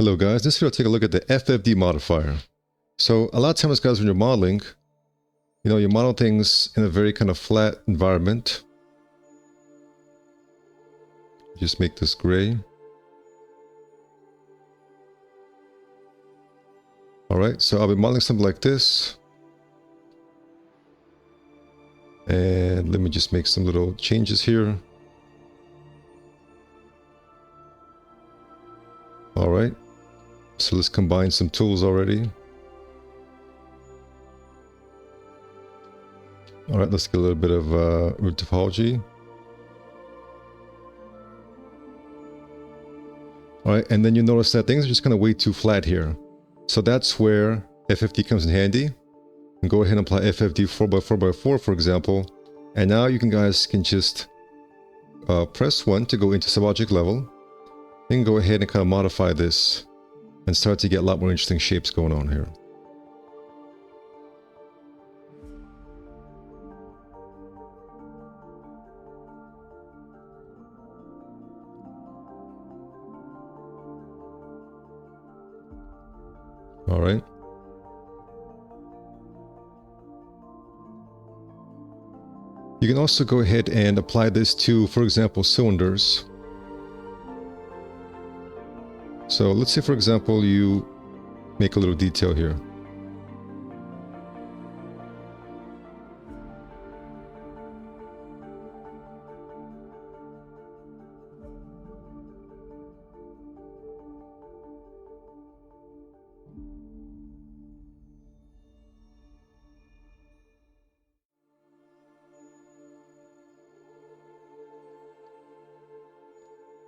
Hello guys, this video will take a look at the FFD modifier. So a lot of times guys when you're modeling, you model things in a very kind of flat environment. Just make this gray. Alright, so I'll be modeling something like this. And let me just make some little changes here. Alright, so let's combine some tools already. Alright, let's get a little bit of root topology. Alright, and then you notice that things are just kind of way too flat here. So that's where FFD comes in handy. And go ahead and apply FFD 4x4x4 for example. And now you guys can just press 1 to go into subobject level. Then go ahead and kind of modify this and start to get a lot more interesting shapes going on here. All right. You can also go ahead and apply this to, for example, cylinders. So let's say, for example, you make a little detail here.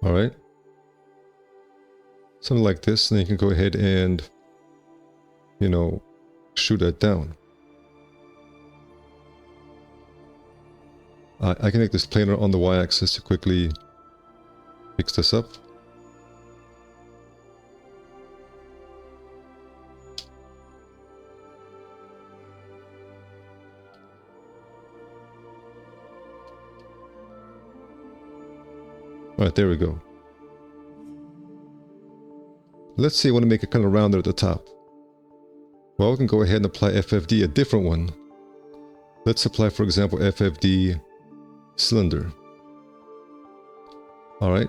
All right. Something like this, and then you can go ahead and, shoot that down. I can make this planar on the y-axis to quickly fix this up. All right, there we go. Let's say I want to make it kind of rounded at the top. Well, we can go ahead and apply FFD, a different one. Let's apply, for example, FFD cylinder. All right.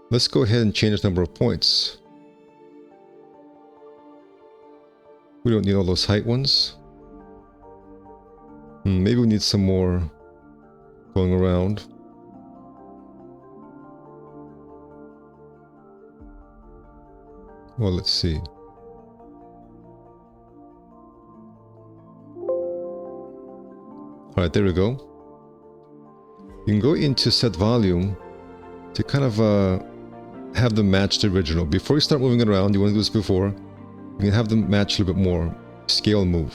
Let's go ahead and change the number of points. We don't need all those height ones. Maybe we need some more going around. Well, let's see. All right, there we go. You can go into set volume to kind of have them match the original. Before you start moving it around, you want to do this before, you can have them match a little bit more, scale and move.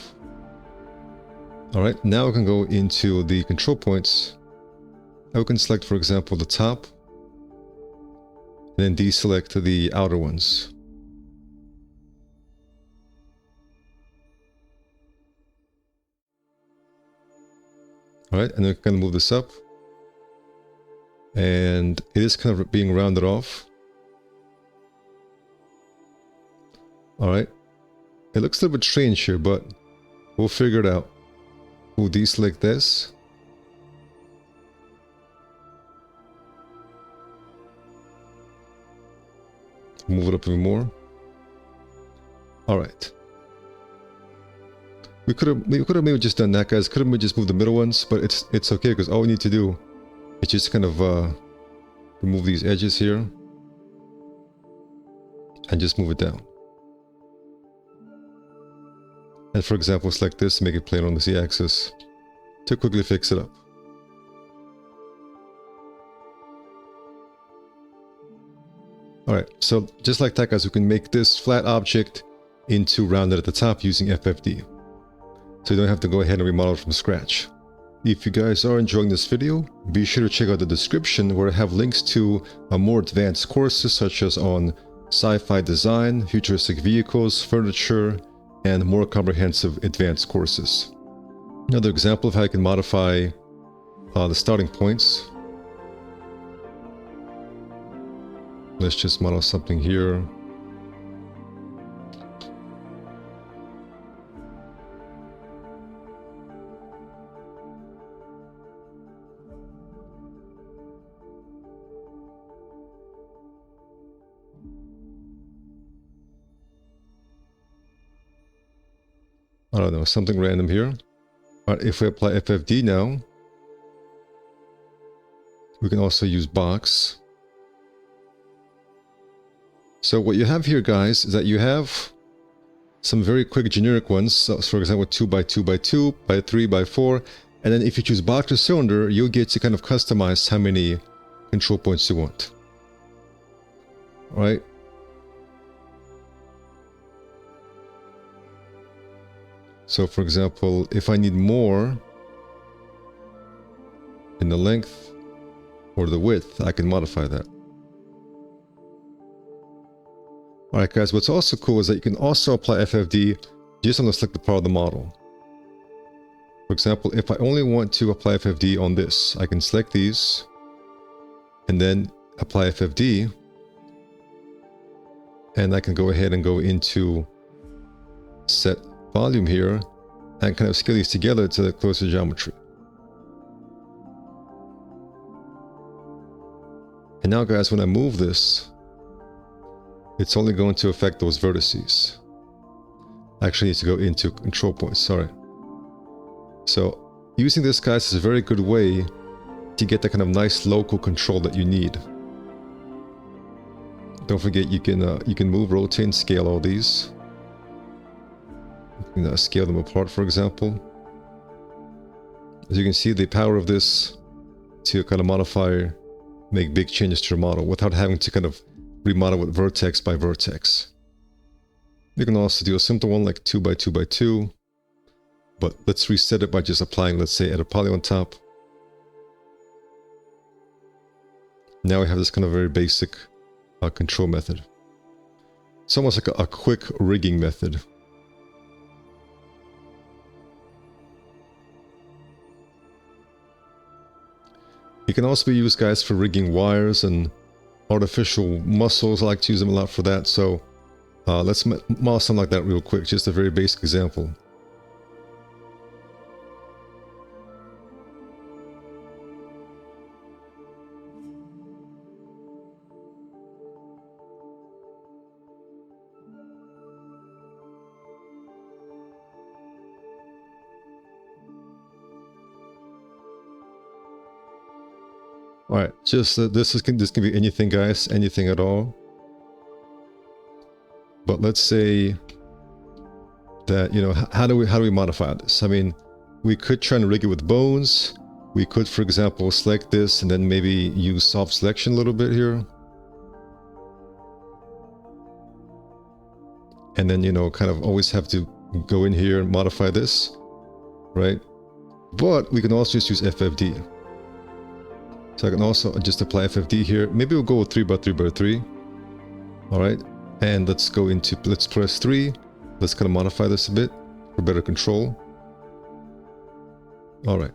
All right, now we can go into the control points. Now we can select, for example, the top, and then deselect the outer ones. All right, and then we can move this up. And it is kind of being rounded off. All right. It looks a little bit strange here, but we'll figure it out. We'll deselect this. Move it up even more. All right. We could have maybe just done that, guys. Could have maybe just moved the middle ones, but it's okay because all we need to do is just kind of remove these edges here and just move it down. And for example, select this to make it plain on the z-axis to quickly fix it up. All right, so just like that, guys, we can make this flat object into rounded at the top using FFD. So you don't have to go ahead and remodel it from scratch. If you guys are enjoying this video, be sure to check out the description where I have links to more advanced courses such as on sci-fi design, futuristic vehicles, furniture, and more comprehensive advanced courses. Another example of how you can modify the starting points. Let's just model something here. I don't know, something random here. Alright, if we apply FFD now, we can also use box. So what you have here, guys, is that you have some very quick generic ones. So for example, 2x2x2, by 3x4. And then if you choose box or cylinder, you'll get to kind of customize how many control points you want. All right. So for example, if I need more in the length or the width, I can modify that. Alright guys, what's also cool is that you can also apply FFD just on the selected part of the model. For example, if I only want to apply FFD on this, I can select these and then apply FFD, and I can go ahead and go into set volume here and kind of scale these together to the closer geometry. And now guys, when I move this, it's only going to affect those vertices. I actually need to go into control points, sorry. So using this, guys, is a very good way to get that kind of nice local control that you need. Don't forget you can move, rotate, and scale all these. You can scale them apart, for example. As you can see, the power of this to kind of modify, make big changes to your model without having to kind of remodel it vertex by vertex. You can also do a simple one like 2x2x2, but let's reset it by just applying, let's say, at a polygon top. Now we have this kind of very basic control method. It's almost like a quick rigging method. It can also be used, guys, for rigging wires and artificial muscles. I like to use them a lot for that. So let's model something like that real quick. Just a very basic example. All right, just this can be anything, guys, anything at all. But let's say that, you know, how do we modify this? I mean, we could try and rig it with bones. We could, for example, select this and then maybe use soft selection a little bit here. And then, you know, kind of always have to go in here and modify this, right? But we can also just use FFD. So I can also just apply FFD here. Maybe we'll go with 3x3x3. All right. And let's go into, let's press 3. Let's kind of modify this a bit for better control. All right.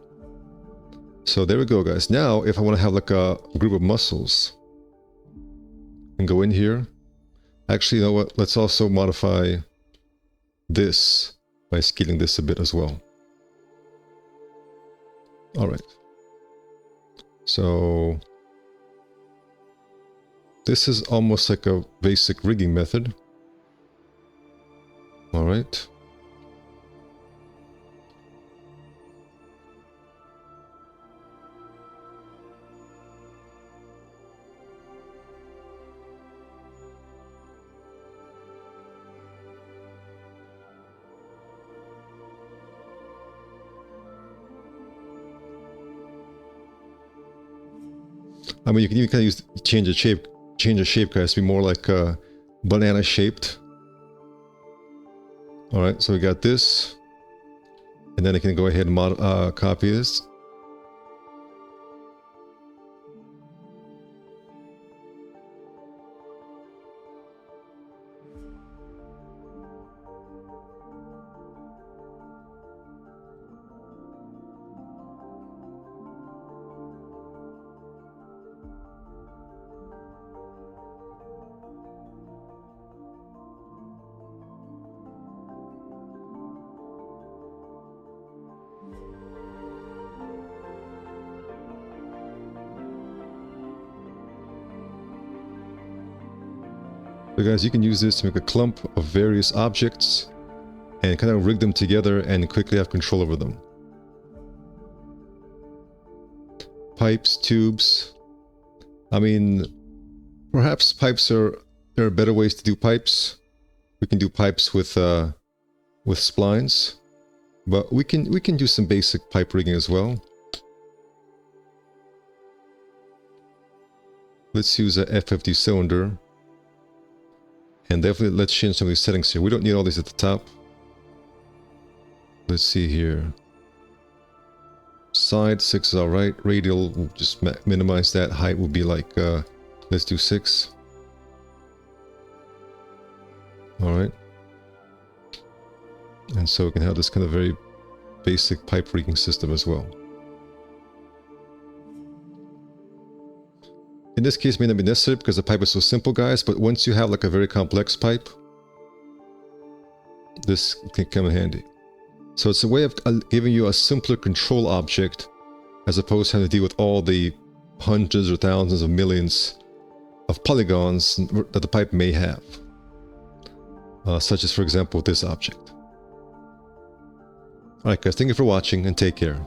So there we go, guys. Now, if I want to have like a group of muscles, and go in here. Actually, you know what? Let's also modify this by scaling this a bit as well. All right. So this is almost like a basic rigging method. All right. I mean, you can even kind of use change the shape, guys, to be more like banana shaped. All right, so we got this, and then I can go ahead and copy this. So guys, you can use this to make a clump of various objects. and kind of rig them together and quickly have control over them. Pipes, tubes. I mean, perhaps pipes there are better ways to do pipes. We can do pipes with splines, but we can do some basic pipe rigging as well. Let's use a FFD cylinder, and definitely let's change some of these settings here. We don't need all these at the top. Let's see here. Side 6 is all right. Radial, we'll just minimize that. Height will be like, let's do 6. All right. And so we can have this kind of very basic pipe rigging system as well. In this case, it may not be necessary because the pipe is so simple, guys, but once you have like a very complex pipe, this can come in handy. So it's a way of giving you a simpler control object as opposed to having to deal with all the hundreds or thousands of millions of polygons that the pipe may have. Such as, for example, this object. Alright guys, thank you for watching and take care.